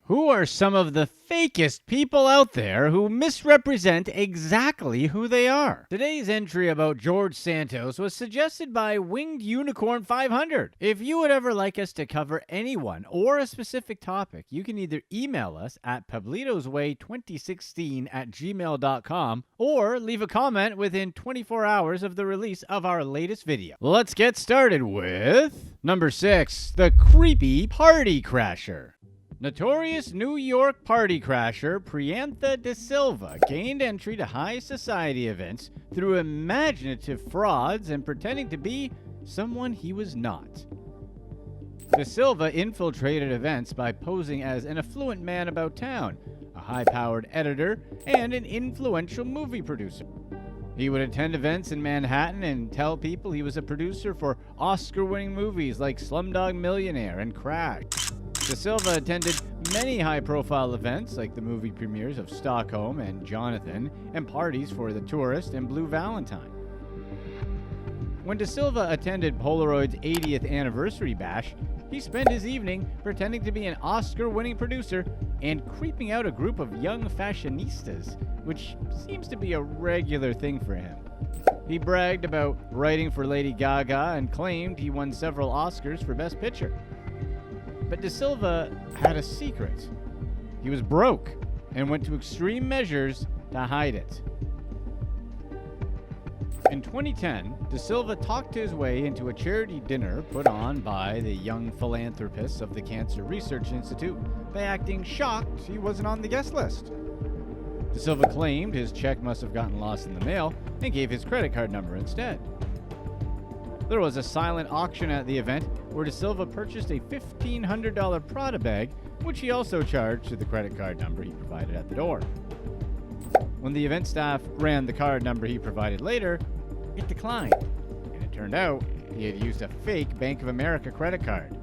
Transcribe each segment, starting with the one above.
Who are some of the fakest people out there who misrepresent exactly who they are? Today's entry about George Santos was suggested by Winged Unicorn 500. If you would ever like us to cover anyone or a specific topic, you can either email us at pablitosway2016@gmail.com or leave a comment within 24 hours of the release of our latest video. Let's get started with number 6, the creepy party crasher. Notorious New York party crasher Priyantha De Silva gained entry to high society events through imaginative frauds and pretending to be someone he was not. De Silva infiltrated events by posing as an affluent man about town, a high-powered editor, and an influential movie producer. He would attend events in Manhattan and tell people he was a producer for Oscar-winning movies like Slumdog Millionaire and Crash. De Silva attended many high-profile events like the movie premieres of Stockholm and Jonathan and parties for The Tourist and Blue Valentine. When De Silva attended Polaroid's 80th anniversary bash, he spent his evening pretending to be an Oscar-winning producer and creeping out a group of young fashionistas, which seems to be a regular thing for him. He bragged about writing for Lady Gaga and claimed he won several Oscars for Best Picture. But De Silva had a secret. He was broke and went to extreme measures to hide it. In 2010, De Silva talked his way into a charity dinner put on by the young philanthropists of the Cancer Research Institute by acting shocked he wasn't on the guest list. De Silva claimed his check must have gotten lost in the mail and gave his credit card number instead. There was a silent auction at the event where De Silva purchased a $1,500 Prada bag, which he also charged to the credit card number he provided at the door. When the event staff ran the card number he provided later, it declined, and it turned out he had used a fake Bank of America credit card.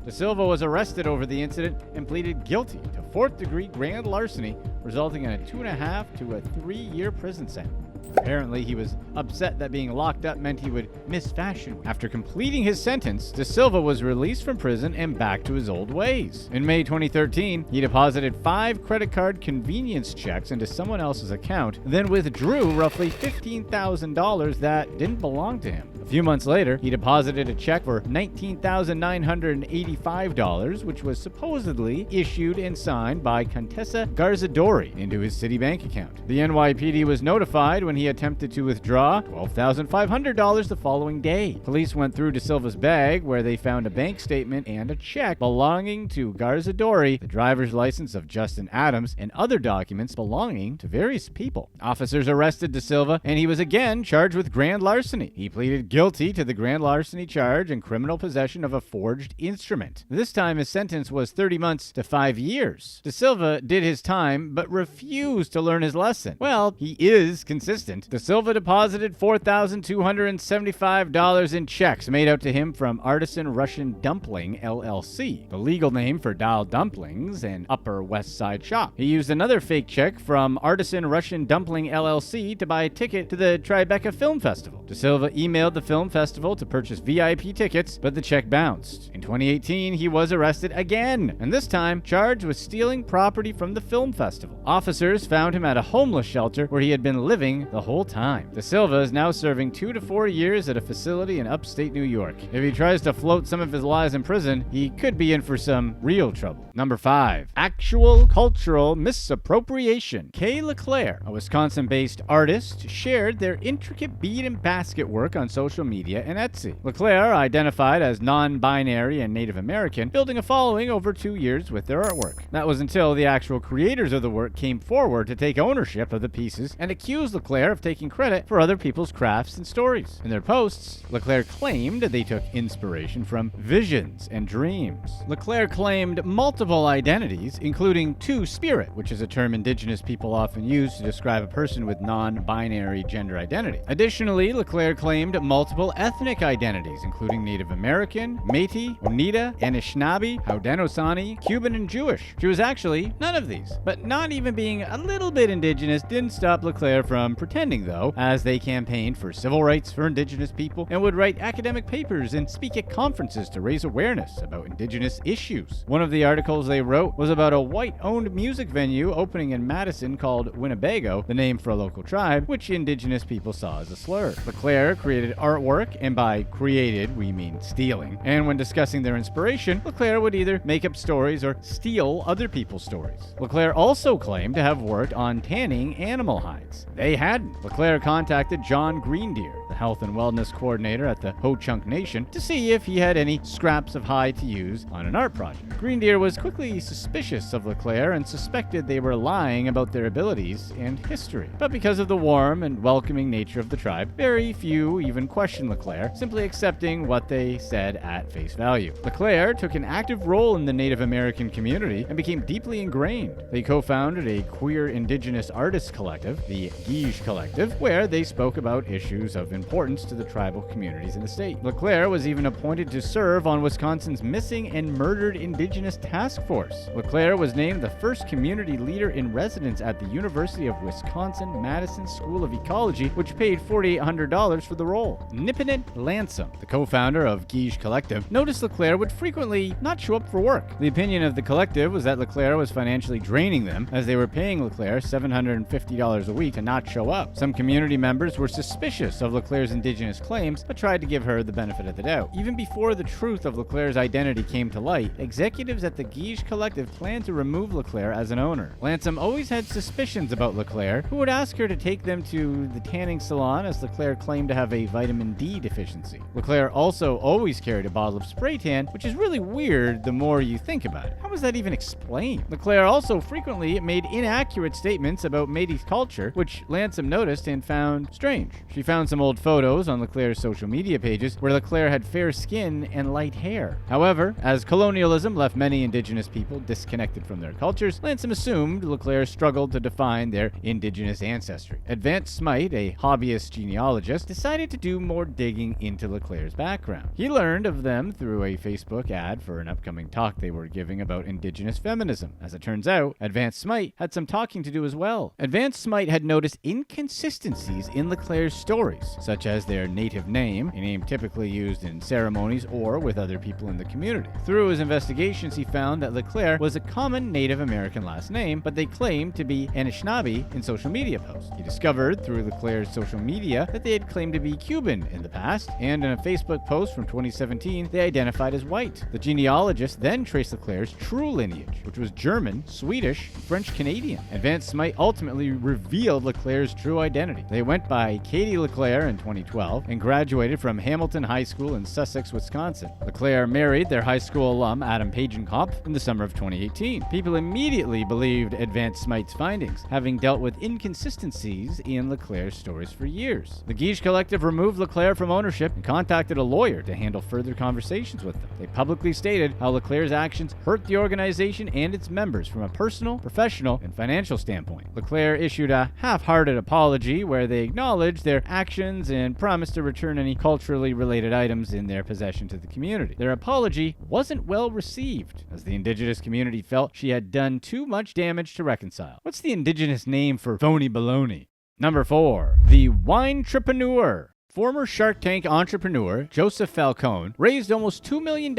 De Silva was arrested over the incident and pleaded guilty to 4th-degree grand larceny, resulting in a 2.5 to a 3-year prison sentence. Apparently, he was upset that being locked up meant he would miss Fashion Week. After completing his sentence, De Silva was released from prison and back to his old ways. In May 2013, he deposited 5 credit card convenience checks into someone else's account, then withdrew roughly $15,000 that didn't belong to him. A few months later, he deposited a check for $19,985, which was supposedly issued and signed by Contessa Garzadori, into his Citibank account. The NYPD was notified when he attempted to withdraw $12,500 the following day. Police went through De Silva's bag, where they found a bank statement and a check belonging to Garzadori, the driver's license of Justin Adams, and other documents belonging to various people. Officers arrested De Silva, and he was again charged with grand larceny. He pleaded guilty to the grand larceny charge and criminal possession of a forged instrument. This time his sentence was 30 months to 5 years. De Silva did his time, but refused to learn his lesson. Well, he is consistent. De Silva deposited $4,275 in checks made out to him from Artisan Russian Dumpling LLC, the legal name for Dial Dumplings, an Upper West Side shop. He used another fake check from Artisan Russian Dumpling LLC to buy a ticket to the Tribeca Film Festival. De Silva emailed the film festival to purchase VIP tickets, but the check bounced. In 2018, he was arrested again, and this time charged with stealing property from the film festival. Officers found him at a homeless shelter where he had been living the whole time. De Silva is now serving 2 to 4 years at a facility in upstate New York. If he tries to float some of his lies in prison, he could be in for some real trouble. Number 5. Actual cultural misappropriation. Kay LeClaire, a Wisconsin-based artist, shared their intricate bead and basket work on social media and Etsy. LeClaire, identified as non-binary and Native American, building a following over 2 years with their artwork. That was until the actual creators of the work came forward to take ownership of the pieces and accused LeClaire of taking credit for other people's crafts and stories. In their posts, LeClaire claimed they took inspiration from visions and dreams. LeClaire claimed multiple identities, including two-spirit, which is a term Indigenous people often use to describe a person with non-binary gender identity. Additionally, LeClaire claimed multiple multiple ethnic identities, including Native American, Métis, Oneida, Anishinaabe, Haudenosaunee, Cuban, and Jewish. She was actually none of these. But not even being a little bit indigenous didn't stop LeClaire from pretending, though, as they campaigned for civil rights for indigenous people and would write academic papers and speak at conferences to raise awareness about indigenous issues. One of the articles they wrote was about a white-owned music venue opening in Madison called Winnebago, the name for a local tribe, which indigenous people saw as a slur. LeClaire created artwork, and by created, we mean stealing. And when discussing their inspiration, LeClaire would either make up stories or steal other people's stories. LeClaire also claimed to have worked on tanning animal hides. They hadn't. LeClaire contacted John Greendeer, the health and wellness coordinator at the Ho-Chunk Nation, to see if he had any scraps of hide to use on an art project. Greendeer was quickly suspicious of LeClaire and suspected they were lying about their abilities and history. But because of the warm and welcoming nature of the tribe, very few even questioned LeClaire, simply accepting what they said at face value. LeClaire took an active role in the Native American community and became deeply ingrained. They co-founded a queer indigenous artists collective, the Guige Collective, where they spoke about issues of importance to the tribal communities in the state. LeClaire was even appointed to serve on Wisconsin's Missing and Murdered Indigenous Task Force. LeClaire was named the first community leader in residence at the University of Wisconsin-Madison School of Ecology, which paid $4,800 for the role. Nipinet Lansom, the co-founder of Guige Collective, noticed LeClaire would frequently not show up for work. The opinion of the collective was that LeClaire was financially draining them, as they were paying LeClaire $750 a week to not show up. Some community members were suspicious of LeClaire's indigenous claims, but tried to give her the benefit of the doubt. Even before the truth of LeClaire's identity came to light, executives at the Guige Collective planned to remove LeClaire as an owner. Lansom always had suspicions about LeClaire, who would ask her to take them to the tanning salon, as LeClaire claimed to have a vitamin D deficiency. LeClaire also always carried a bottle of spray tan, which is really weird the more you think about it. How was that even explained? LeClaire also frequently made inaccurate statements about Métis culture, which Lansom noticed and found strange. She found some old photos on LeClaire's social media pages where LeClaire had fair skin and light hair. However, as colonialism left many indigenous people disconnected from their cultures, Lansom assumed LeClaire struggled to define their indigenous ancestry. Advanced Smythe, a hobbyist genealogist, decided to do more digging into LeClaire's background. He learned of them through a Facebook ad for an upcoming talk they were giving about indigenous feminism. As it turns out, Advanced Smythe had some talking to do as well. Advanced Smythe had noticed inconsistencies in LeClaire's stories, such as their native name, a name typically used in ceremonies or with other people in the community. Through his investigations, he found that LeClaire was a common Native American last name, but they claimed to be Anishinaabe in social media posts. He discovered through LeClaire's social media that they had claimed to be Cuban in the past, and in a Facebook post from 2017, they identified as white. The genealogist then traced LeClaire's true lineage, which was German, Swedish, French-Canadian. Advanced Smythe ultimately revealed LeClaire's true identity. They went by Katie LeClaire in 2012 and graduated from Hamilton High School in Sussex, Wisconsin. LeClaire married their high school alum Adam Pagenkopf in the summer of 2018. People immediately believed Advanced Smythe's findings, having dealt with inconsistencies in LeClaire's stories for years. The Guige Collective removed LeClaire from ownership and contacted a lawyer to handle further conversations with them. They publicly stated how LeClaire's actions hurt the organization and its members from a personal, professional, and financial standpoint. LeClaire issued a half-hearted apology where they acknowledged their actions and promised to return any culturally related items in their possession to the community. Their apology wasn't well received, as the indigenous community felt she had done too much damage to reconcile. What's the indigenous name for phony baloney? Number 4. The Winetrepreneur. Former Shark Tank entrepreneur Joseph Falcone raised almost $2 million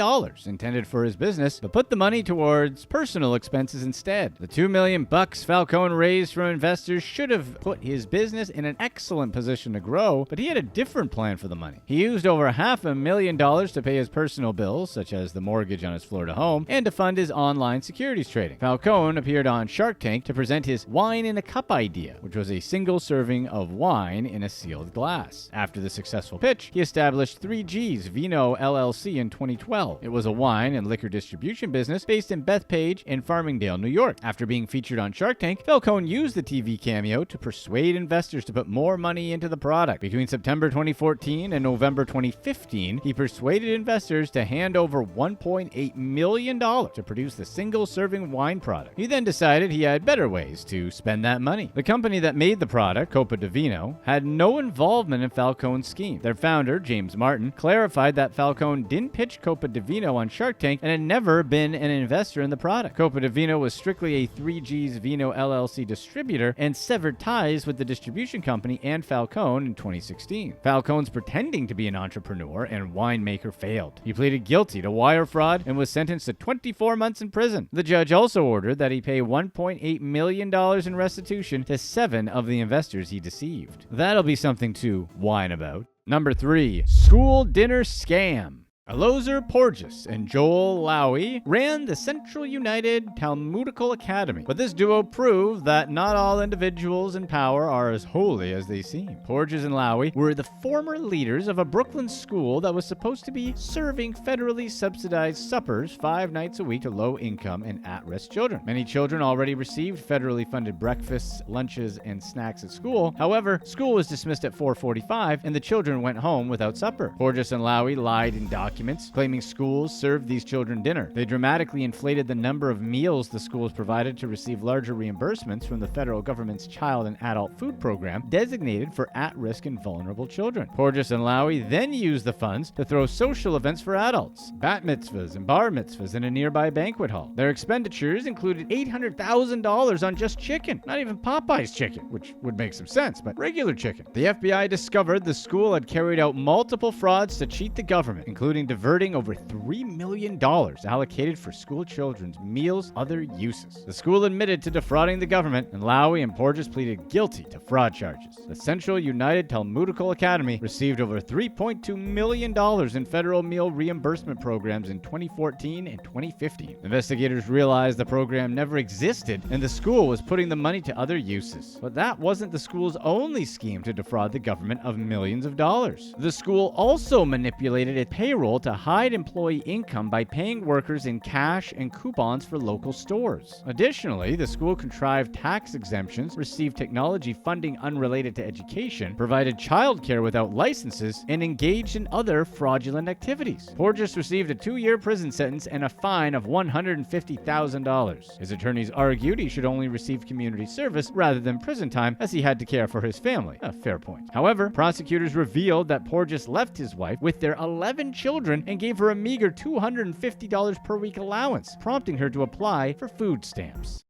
intended for his business, but put the money towards personal expenses instead. The $2 million Falcone raised from investors should have put his business in an excellent position to grow, but he had a different plan for the money. He used over $500,000 to pay his personal bills, such as the mortgage on his Florida home, and to fund his online securities trading. Falcone appeared on Shark Tank to present his wine in a cup idea, which was a single serving of wine in a sealed glass. After the successful pitch, he established 3G's Vino LLC in 2012. It was a wine and liquor distribution business based in Bethpage and Farmingdale, New York. After being featured on Shark Tank, Falcone used the TV cameo to persuade investors to put more money into the product. Between September 2014 and November 2015, he persuaded investors to hand over $1.8 million to produce the single-serving wine product. He then decided he had better ways to spend that money. The company that made the product, Copa di Vino, had no involvement in Falcone's Falcone's scheme. Their founder, James Martin, clarified that Falcone didn't pitch Copa di Vino on Shark Tank and had never been an investor in the product. Copa di Vino was strictly a 3G's Vino LLC distributor and severed ties with the distribution company and Falcone in 2016. Falcone's pretending to be an entrepreneur and winemaker failed. He pleaded guilty to wire fraud and was sentenced to 24 months in prison. The judge also ordered that he pay $1.8 million in restitution to 7 of the investors he deceived. That'll be something to whine about. Number 3, school dinner scam. Alozer Porges and Joel Lowy ran the Central United Talmudical Academy, but this duo proved that not all individuals in power are as holy as they seem. Porges and Lowy were the former leaders of a Brooklyn school that was supposed to be serving federally subsidized suppers 5 nights a week to low-income and at-risk children. Many children already received federally funded breakfasts, lunches, and snacks at school. However, school was dismissed at 4:45 and the children went home without supper. Porges and Lowy lied in documents claiming schools served these children dinner. They dramatically inflated the number of meals the schools provided to receive larger reimbursements from the federal government's child and adult food program designated for at-risk and vulnerable children. Porges and Lowy then used the funds to throw social events for adults, bat mitzvahs and bar mitzvahs in a nearby banquet hall. Their expenditures included $800,000 on just chicken, not even Popeye's chicken, which would make some sense, but regular chicken. The FBI discovered the school had carried out multiple frauds to cheat the government, including diverting over $3 million allocated for school children's meals, other uses. The school admitted to defrauding the government, and Lowy and Porges pleaded guilty to fraud charges. The Central United Talmudical Academy received over $3.2 million in federal meal reimbursement programs in 2014 and 2015. Investigators realized the program never existed, and the school was putting the money to other uses. But that wasn't the school's only scheme to defraud the government of millions of dollars. The school also manipulated its payroll to hide employee income by paying workers in cash and coupons for local stores. Additionally, the school contrived tax exemptions, received technology funding unrelated to education, provided childcare without licenses, and engaged in other fraudulent activities. Porges received a 2-year prison sentence and a fine of $150,000. His attorneys argued he should only receive community service rather than prison time, as he had to care for his family. A fair point. However, prosecutors revealed that Porges left his wife with their 11 children and gave her a meager $250 per week allowance, prompting her to apply for food stamps.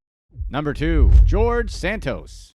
Number 2, George Santos.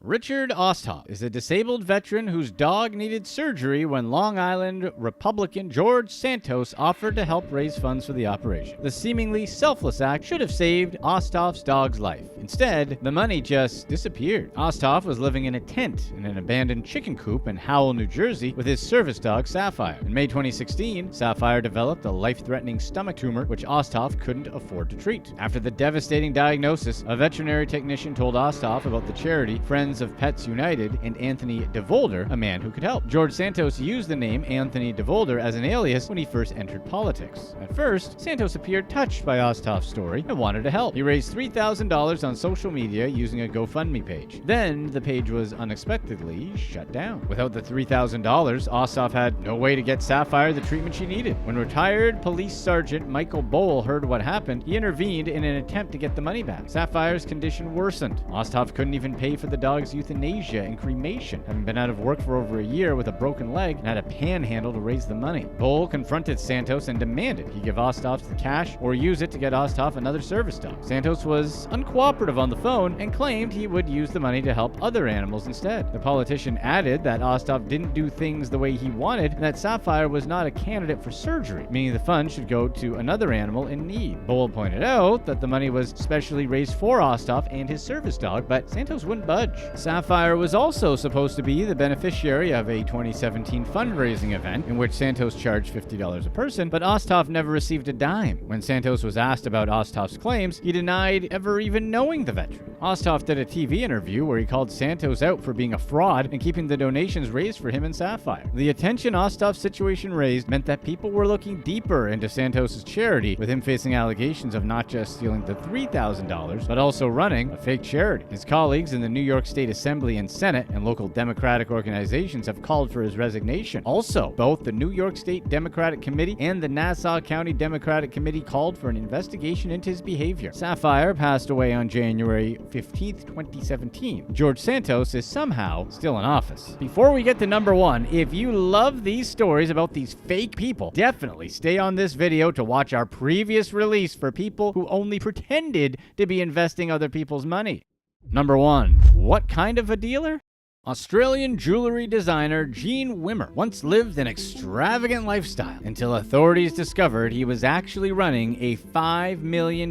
Richard Osthoff is a disabled veteran whose dog needed surgery when Long Island Republican George Santos offered to help raise funds for the operation. The seemingly selfless act should have saved Osthoff's dog's life. Instead, the money just disappeared. Osthoff was living in a tent in an abandoned chicken coop in Howell, New Jersey, with his service dog Sapphire. In May 2016, Sapphire developed a life-threatening stomach tumor which Osthoff couldn't afford to treat. After the devastating diagnosis, a veterinary technician told Osthoff about the charity Friends of Pets United and Anthony DeVolder, a man who could help. George Santos used the name Anthony DeVolder as an alias when he first entered politics. At first, Santos appeared touched by Osthoff's story and wanted to help. He raised $3,000 on social media using a GoFundMe page. Then, the page was unexpectedly shut down. Without the $3,000, Osthoff had no way to get Sapphire the treatment she needed. When retired Police Sergeant Michael Bowl heard what happened, he intervened in an attempt to get the money back. Sapphire's condition worsened. Osthoff couldn't even pay for the dog's euthanasia and cremation, having been out of work for over a year with a broken leg and had a panhandle to raise the money. Bowl confronted Santos and demanded he give Osthoff the cash or use it to get Osthoff another service dog. Santos was uncooperative on the phone and claimed he would use the money to help other animals instead. The politician added that Osthoff didn't do things the way he wanted and that Sapphire was not a candidate for surgery, meaning the funds should go to another animal in need. Bowl pointed out that the money was specially raised for Osthoff and his service dog, but Santos wouldn't budge. Sapphire was also supposed to be the beneficiary of a 2017 fundraising event in which Santos charged $50 a person, but Osthoff never received a dime. When Santos was asked about Osthoff's claims, he denied ever even knowing the veteran. Osthoff did a TV interview where he called Santos out for being a fraud and keeping the donations raised for him and Sapphire. The attention Osthoff's situation raised meant that people were looking deeper into Santos's charity, with him facing allegations of not just stealing the $3,000, but also running a fake charity. His colleagues in the New York State State Assembly and Senate and local Democratic organizations have called for his resignation. Also, both the New York State Democratic Committee and the Nassau County Democratic Committee called for an investigation into his behavior. Sapphire passed away on January 15, 2017. George Santos is somehow still in office. Before we get to number 1, if you love these stories about these fake people, definitely stay on this video to watch our previous release for people who only pretended to be investing other people's money. Number 1. What kind of a dealer? Australian jewelry designer Gene Wimmer once lived an extravagant lifestyle until authorities discovered he was actually running a $5 million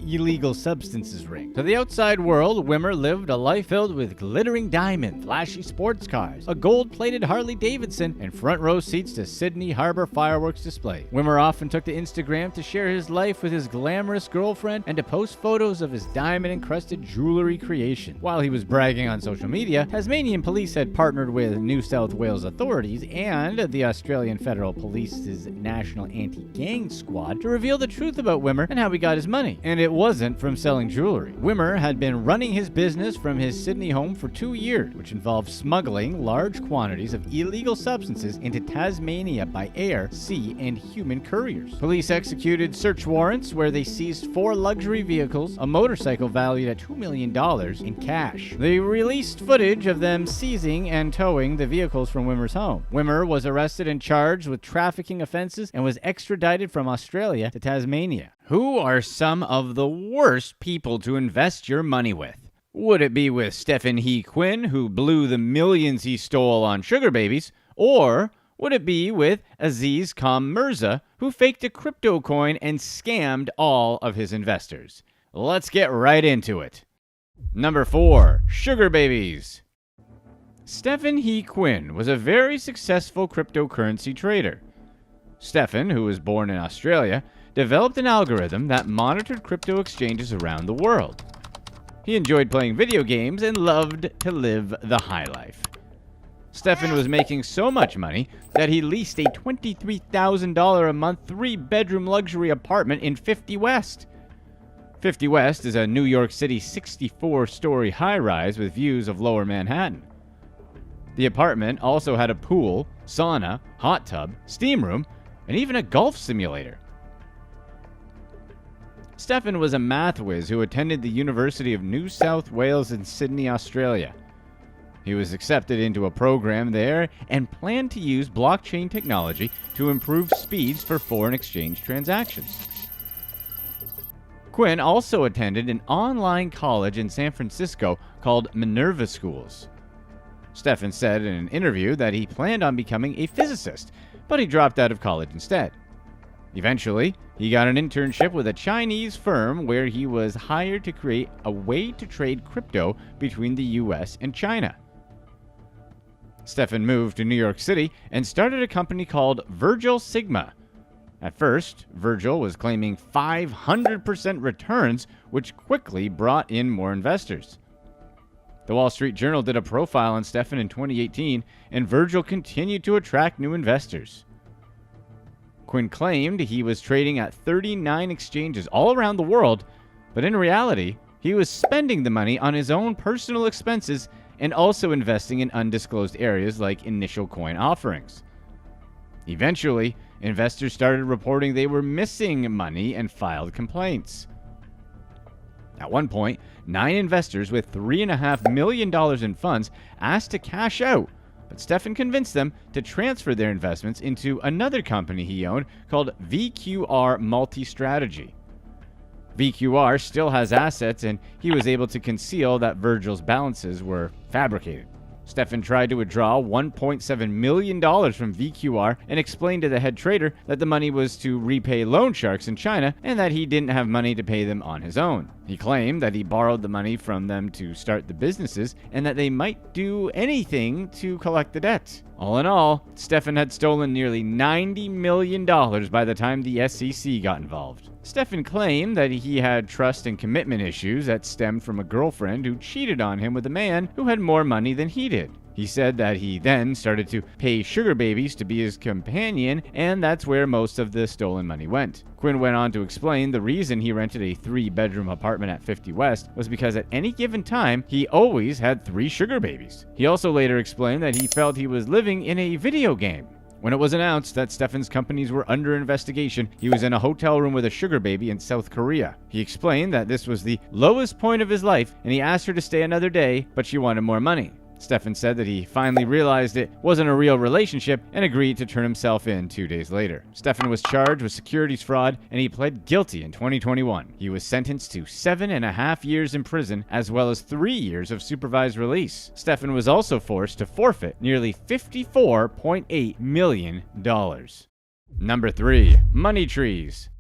illegal substances ring. To the outside world, Wimmer lived a life filled with glittering diamonds, flashy sports cars, a gold-plated Harley Davidson, and front row seats to Sydney Harbor fireworks display. Wimmer often took to Instagram to share his life with his glamorous girlfriend and to post photos of his diamond-encrusted jewelry creation. While he was bragging on social media, Tasmanian police had partnered with New South Wales authorities and the Australian Federal Police's National Anti-Gang Squad to reveal the truth about Wimmer and how he got his money. And it wasn't from selling jewelry. Wimmer had been running his business from his Sydney home for 2 years, which involved smuggling large quantities of illegal substances into Tasmania by air, sea, and human couriers. Police executed search warrants where they seized 4 luxury vehicles, a motorcycle valued at $2 million in cash. They released footage of them seizing and towing the vehicles from Wimmer's home. Wimmer was arrested and charged with trafficking offenses and was extradited from Australia to Tasmania. Who are some of the worst people to invest your money with? Would it be with Stephen He Quinn, who blew the millions he stole on sugar babies, or would it be with Aziz Mirza, who faked a crypto coin and scammed all of his investors? Let's get right into it. Number 4. Sugar babies. Stephen He Quinn was a very successful cryptocurrency trader. Stephen, who was born in Australia, developed an algorithm that monitored crypto exchanges around the world. He enjoyed playing video games and loved to live the high life. Stephen was making so much money that he leased a $23,000 a month 3-bedroom luxury apartment in 50 West. 50 West is a New York City 64-story high-rise with views of Lower Manhattan. The apartment also had a pool, sauna, hot tub, steam room, and even a golf simulator. Stephen was a math whiz who attended the University of New South Wales in Sydney, Australia. He was accepted into a program there and planned to use blockchain technology to improve speeds for foreign exchange transactions. Quinn also attended an online college in San Francisco called Minerva Schools. Stephen said in an interview that he planned on becoming a physicist, but he dropped out of college instead. Eventually, he got an internship with a Chinese firm where he was hired to create a way to trade crypto between the US and China. Stephen moved to New York City and started a company called Virgil Sigma. At first, Virgil was claiming 500% returns, which quickly brought in more investors. The Wall Street Journal did a profile on Stephen in 2018, and Virgil continued to attract new investors. Quinn claimed he was trading at 39 exchanges all around the world, but in reality, he was spending the money on his own personal expenses and also investing in undisclosed areas like initial coin offerings. Eventually, investors started reporting they were missing money and filed complaints. At one point, 9 investors with $3.5 million in funds asked to cash out, but Stephen convinced them to transfer their investments into another company he owned called VQR Multi-Strategy. VQR still has assets, and he was able to conceal that Virgil's balances were fabricated. Stephen tried to withdraw $1.7 million from VQR and explained to the head trader that the money was to repay loan sharks in China and that he didn't have money to pay them on his own. He claimed that he borrowed the money from them to start the businesses and that they might do anything to collect the debt. All in all, Stephen had stolen nearly $90 million by the time the SEC got involved. Stephen claimed that he had trust and commitment issues that stemmed from a girlfriend who cheated on him with a man who had more money than he did. He said that he then started to pay sugar babies to be his companion, and that's where most of the stolen money went. Quinn went on to explain the reason he rented a 3-bedroom apartment at 50 West was because at any given time, he always had 3 sugar babies. He also later explained that he felt he was living in a video game. When it was announced that Stefan's companies were under investigation, he was in a hotel room with a sugar baby in South Korea. He explained that this was the lowest point of his life, and he asked her to stay another day, but she wanted more money. Stefan said that he finally realized it wasn't a real relationship and agreed to turn himself in 2 days later. Stefan was charged with securities fraud, and he pled guilty in 2021. He was sentenced to 7.5 years in prison, as well as 3 years of supervised release. Stefan was also forced to forfeit nearly $54.8 million. Number 3. Money trees.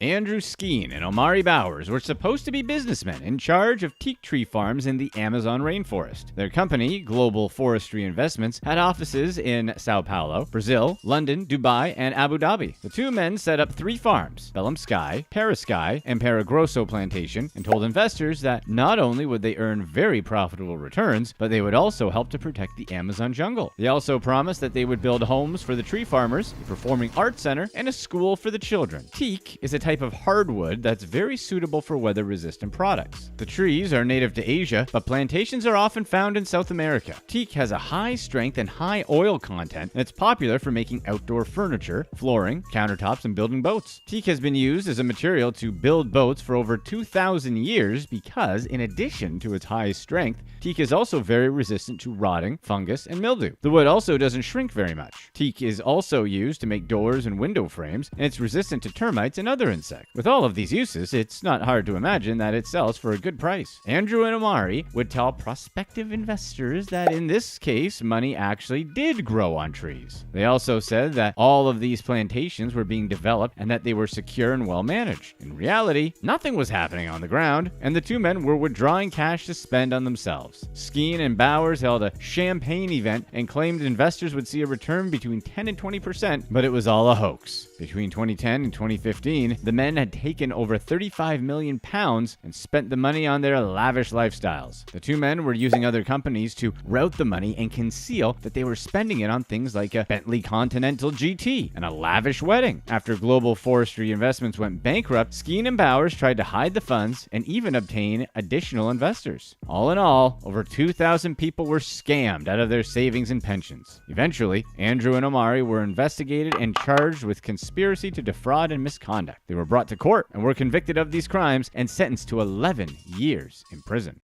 Andrew Skeen and Omari Bowers were supposed to be businessmen in charge of teak tree farms in the Amazon rainforest. Their company, Global Forestry Investments, had offices in Sao Paulo, Brazil, London, Dubai, and Abu Dhabi. The 2 men set up 3 farms, Bellum Sky, Parasky, and Paragrosso Plantation, and told investors that not only would they earn very profitable returns, but they would also help to protect the Amazon jungle. They also promised that they would build homes for the tree farmers, a performing arts center, and a school for the children. Teak is a type of hardwood that's very suitable for weather-resistant products. The trees are native to Asia, but plantations are often found in South America. Teak has a high strength and high oil content, and it's popular for making outdoor furniture, flooring, countertops, and building boats. Teak has been used as a material to build boats for over 2,000 years because, in addition to its high strength, teak is also very resistant to rotting, fungus, and mildew. The wood also doesn't shrink very much. Teak is also used to make doors and window frames, and it's resistant to termites and other insects. With all of these uses, it's not hard to imagine that it sells for a good price. Andrew and Omari would tell prospective investors that in this case, money actually did grow on trees. They also said that all of these plantations were being developed and that they were secure and well managed. In reality, nothing was happening on the ground, and the 2 men were withdrawing cash to spend on themselves. Skeen and Bowers held a champagne event and claimed investors would see a return between 10 and 20%, but it was all a hoax. Between 2010 and 2015, the men had taken over 35 million pounds and spent the money on their lavish lifestyles. The 2 men were using other companies to route the money and conceal that they were spending it on things like a Bentley Continental GT and a lavish wedding. After Global Forestry Investments went bankrupt, Skeen and Bowers tried to hide the funds and even obtain additional investors. All in all, over 2,000 people were scammed out of their savings and pensions. Eventually, Andrew and Omari were investigated and charged with conspiracy to defraud and misconduct. They were brought to court and were convicted of these crimes and sentenced to 11 years in prison.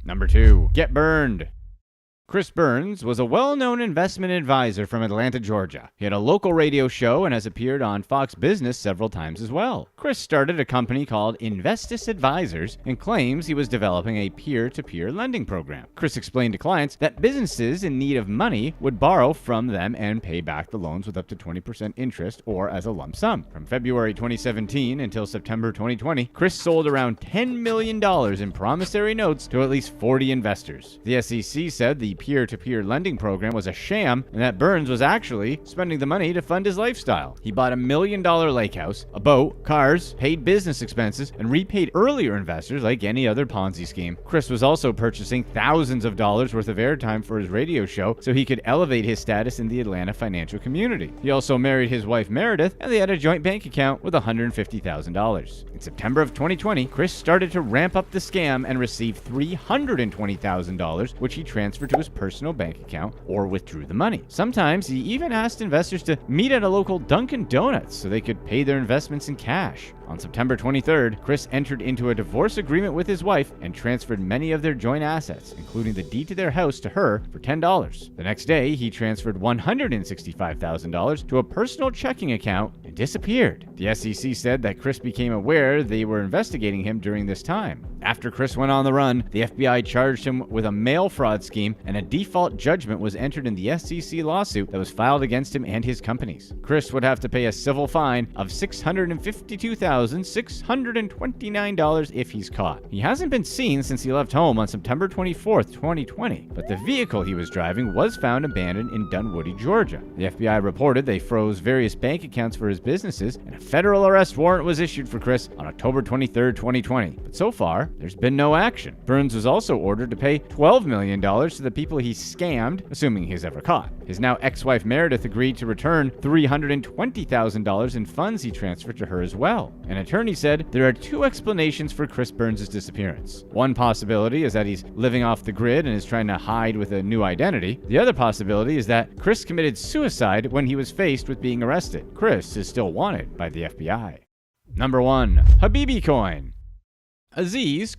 Number 2. Get burned. Chris Burns was a well-known investment advisor from Atlanta, Georgia. He had a local radio show and has appeared on Fox Business several times as well. Chris started a company called Investis Advisors and claims he was developing a peer-to-peer lending program. Chris explained to clients that businesses in need of money would borrow from them and pay back the loans with up to 20% interest or as a lump sum. From February 2017 until September 2020, Chris sold around $10 million in promissory notes to at least 40 investors. The SEC said the peer-to-peer lending program was a sham and that Burns was actually spending the money to fund his lifestyle. He bought $1 million lake house, a boat, cars, paid business expenses, and repaid earlier investors like any other Ponzi scheme. Chris was also purchasing thousands of dollars worth of airtime for his radio show so he could elevate his status in the Atlanta financial community. He also married his wife Meredith, and they had a joint bank account with $150,000. In September of 2020, Chris started to ramp up the scam and received $320,000, which he transferred to his personal bank account or withdrew the money. Sometimes he even asked investors to meet at a local Dunkin' Donuts so they could pay their investments in cash. On September 23rd, Chris entered into a divorce agreement with his wife and transferred many of their joint assets, including the deed to their house, to her for $10. The next day, he transferred $165,000 to a personal checking account and disappeared. The SEC said that Chris became aware they were investigating him during this time. After Chris went on the run, the FBI charged him with a mail fraud scheme, and a default judgment was entered in the SEC lawsuit that was filed against him and his companies. Chris would have to pay a civil fine of $652,000 $1,629 if he's caught. He hasn't been seen since he left home on September 24th, 2020, but the vehicle he was driving was found abandoned in Dunwoody, Georgia. The FBI reported they froze various bank accounts for his businesses, and a federal arrest warrant was issued for Chris on October 23rd, 2020. But so far, there's been no action. Burns was also ordered to pay $12 million to the people he scammed, assuming he's ever caught. His now ex-wife Meredith agreed to return $320,000 in funds he transferred to her as well. An attorney said there are two explanations for Chris Burns' disappearance. One possibility is that he's living off the grid and is trying to hide with a new identity. The other possibility is that Chris committed suicide when he was faced with being arrested. Chris is still wanted by the FBI. Number 1. Habibi Coin. Aziz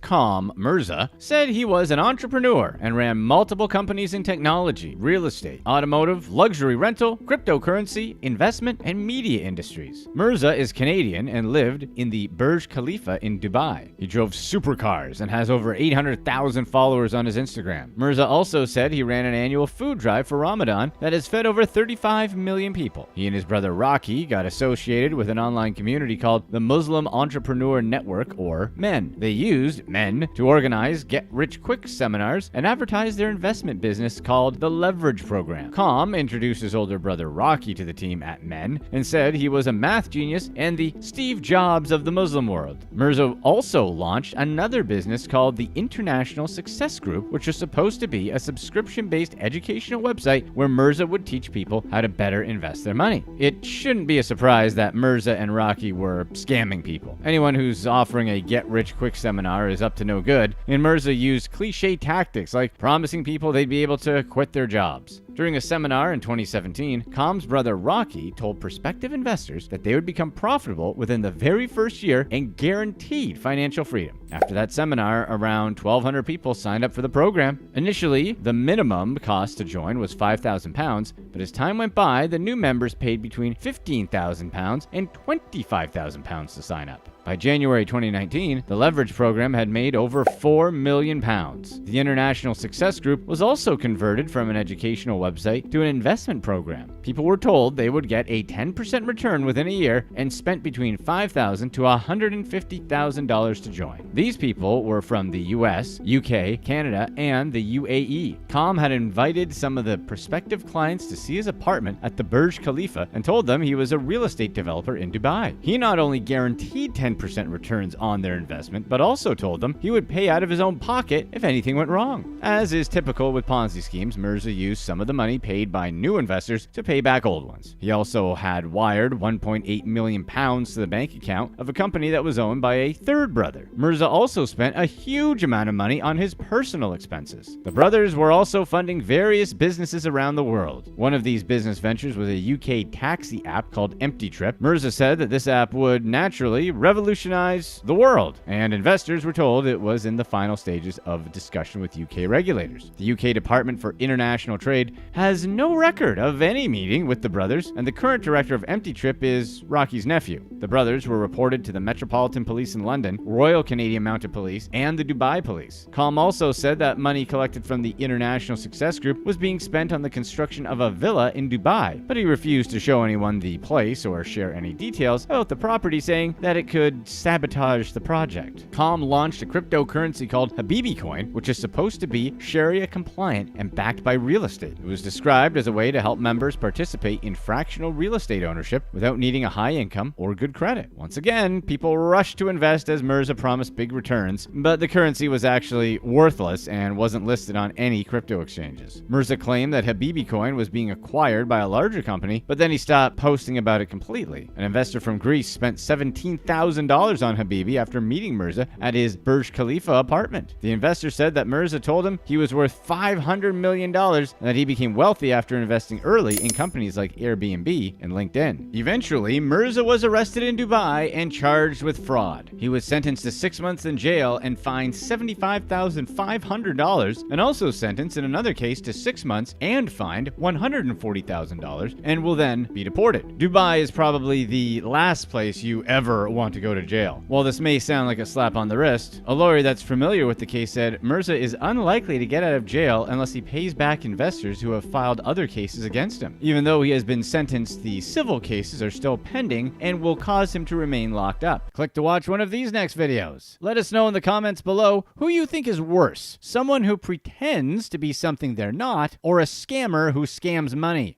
Mirza said he was an entrepreneur and ran multiple companies in technology, real estate, automotive, luxury rental, cryptocurrency, investment, and media industries. Mirza is Canadian and lived in the Burj Khalifa in Dubai. He drove supercars and has over 800,000 followers on his Instagram. Mirza also said he ran an annual food drive for Ramadan that has fed over 35 million people. He and his brother Rocky got associated with an online community called the Muslim Entrepreneur Network, or MEN. They used MEN to organize get-rich-quick seminars and advertise their investment business called the Leverage Program. Com introduced his older brother Rocky to the team at MEN and said he was a math genius and the Steve Jobs of the Muslim world. Mirza also launched another business called the International Success Group, which was supposed to be a subscription-based educational website where Mirza would teach people how to better invest their money. It shouldn't be a surprise that Mirza and Rocky were scamming people. Anyone who's offering a get-rich-quick seminar is up to no good, and Mirza used cliche tactics like promising people they'd be able to quit their jobs. During a seminar in 2017, Com's brother Rocky told prospective investors that they would become profitable within the very first year and guaranteed financial freedom. After that seminar, around 1,200 people signed up for the program. Initially, the minimum cost to join was £5,000, but as time went by, the new members paid between £15,000 and £25,000 to sign up. By January 2019, the Leverage Program had made over £4 million. The International Success Group was also converted from an educational website to an investment program. People were told they would get a 10% return within a year and spent between $5,000 to $150,000 to join. These people were from the US, UK, Canada, and the UAE. Com had invited some of the prospective clients to see his apartment at the Burj Khalifa and told them he was a real estate developer in Dubai. He not only guaranteed 10% returns on their investment, but also told them he would pay out of his own pocket if anything went wrong. As is typical with Ponzi schemes, Mirza used some of the money paid by new investors to pay back old ones. He also had wired £1.8 million to the bank account of a company that was owned by a third brother. Mirza also spent a huge amount of money on his personal expenses. The brothers were also funding various businesses around the world. One of these business ventures was a UK taxi app called Empty Trip. Mirza said that this app would naturally revolutionize the world, and investors were told it was in the final stages of discussion with UK regulators. The UK Department for International Trade has no record of any meeting with the brothers, and the current director of Empty Trip is Rocky's nephew. The brothers were reported to the Metropolitan Police in London, Royal Canadian Mounted Police, and the Dubai Police. Com also said that money collected from the International Success Group was being spent on the construction of a villa in Dubai, but he refused to show anyone the place or share any details about the property, saying that it could sabotage the project. Com launched a cryptocurrency called Habibi Coin, which is supposed to be Sharia compliant and backed by real estate. It was described as a way to help members participate in fractional real estate ownership without needing a high income or good credit. Once again, people rushed to invest as Mirza promised big returns, but the currency was actually worthless and wasn't listed on any crypto exchanges. Mirza claimed that Habibi Coin was being acquired by a larger company, but then he stopped posting about it completely. An investor from Greece spent $17,000 on Habibi after meeting Mirza at his Burj Khalifa apartment. The investor said that Mirza told him he was worth $500 million and that he became wealthy after investing early in companies like Airbnb and LinkedIn. Eventually, Mirza was arrested in Dubai and charged with fraud. He was sentenced to 6 months in jail and fined $75,500, and also sentenced in another case to 6 months and fined $140,000, and will then be deported. Dubai is probably the last place you ever want to go to jail. While this may sound like a slap on the wrist, a lawyer that's familiar with the case said Mirza is unlikely to get out of jail unless he pays back investors who have filed other cases against him. Even though he has been sentenced, the civil cases are still pending and will cause him to remain locked up. Click to watch one of these next videos. Let us know in the comments below who you think is worse, someone who pretends to be something they're not, or a scammer who scams money.